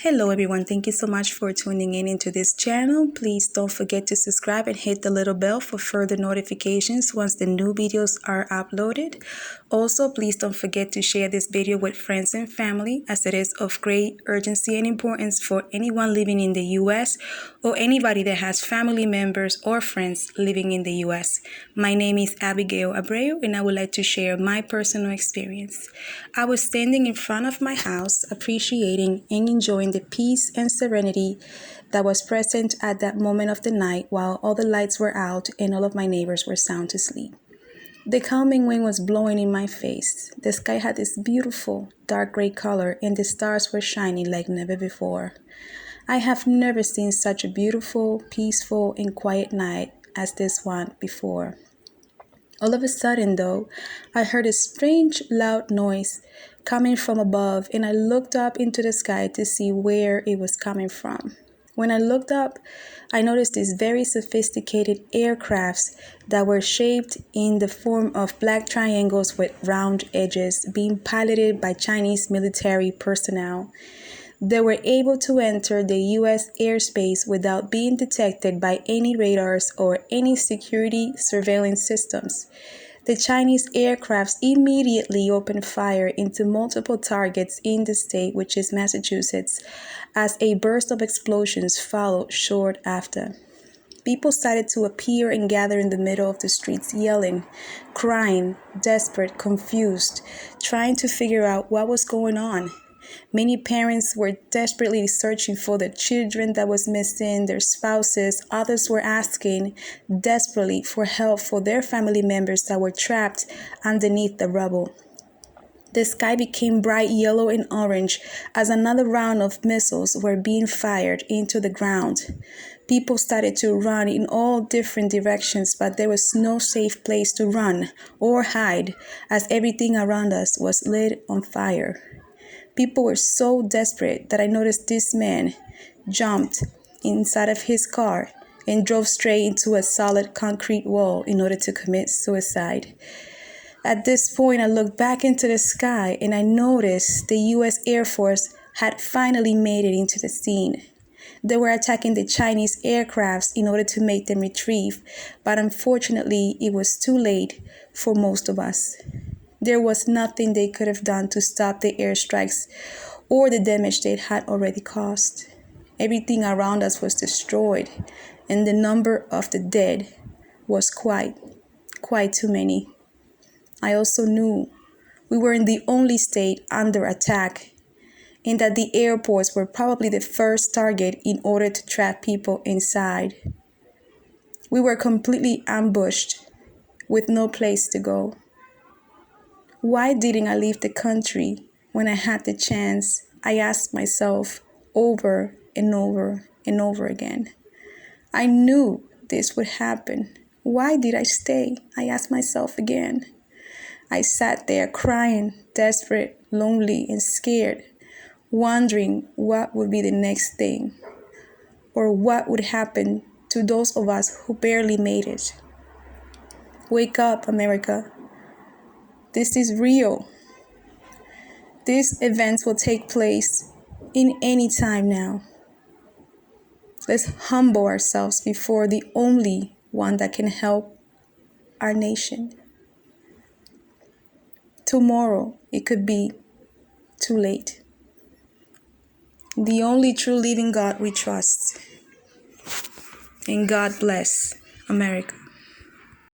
Hello everyone, thank you so much for tuning in into this channel. Please don't forget to subscribe and hit the little bell for further notifications once the new videos are uploaded. Also, please don't forget to share this video with friends and family, as it is of great urgency and importance for anyone living in the US or anybody that has family members or friends living in the US. My name is Abigail Abreu and I would like to share my personal experience. I was standing in front of my house appreciating and enjoying the peace and serenity that was present at that moment of the night while all the lights were out and all of my neighbors were sound asleep. The calming wind was blowing in my face. The sky had this beautiful dark gray color and the stars were shining like never before. I have never seen such a beautiful, peaceful, and quiet night as this one before. All of a sudden, though, I heard a strange, loud noise coming from above, and I looked up into the sky to see where it was coming from. When I looked up, I noticed these very sophisticated aircrafts that were shaped in the form of black triangles with round edges, being piloted by Chinese military personnel. They were able to enter the U.S. airspace without being detected by any radars or any security surveillance systems. The Chinese aircrafts immediately opened fire into multiple targets in the state, which is Massachusetts, as a burst of explosions followed short after. People started to appear and gather in the middle of the streets, yelling, crying, desperate, confused, trying to figure out what was going on. Many parents were desperately searching for their children that was missing, their spouses. Others were asking desperately for help for their family members that were trapped underneath the rubble. The sky became bright yellow and orange as another round of missiles were being fired into the ground. People started to run in all different directions, but there was no safe place to run or hide as everything around us was lit on fire. People were so desperate that I noticed this man jumped inside of his car and drove straight into a solid concrete wall in order to commit suicide. At this point, I looked back into the sky and I noticed the U.S. Air Force had finally made it into the scene. They were attacking the Chinese aircrafts in order to make them retrieve, but unfortunately, it was too late for most of us. There was nothing they could have done to stop the airstrikes or the damage they had already caused. Everything around us was destroyed, and the number of the dead was quite too many. I also knew we weren't the only state under attack, and that the airports were probably the first target in order to trap people inside. We were completely ambushed with no place to go. Why didn't I leave the country when I had the chance? I asked myself over and over and over again. I knew this would happen. Why did I stay? I asked myself again. I sat there crying, desperate, lonely, and scared, wondering what would be the next thing, or what would happen to those of us who barely made it. Wake up, America. This is real. These events will take place in any time now. Let's humble ourselves before the only one that can help our nation. Tomorrow, it could be too late. The only true living God we trust. And God bless America.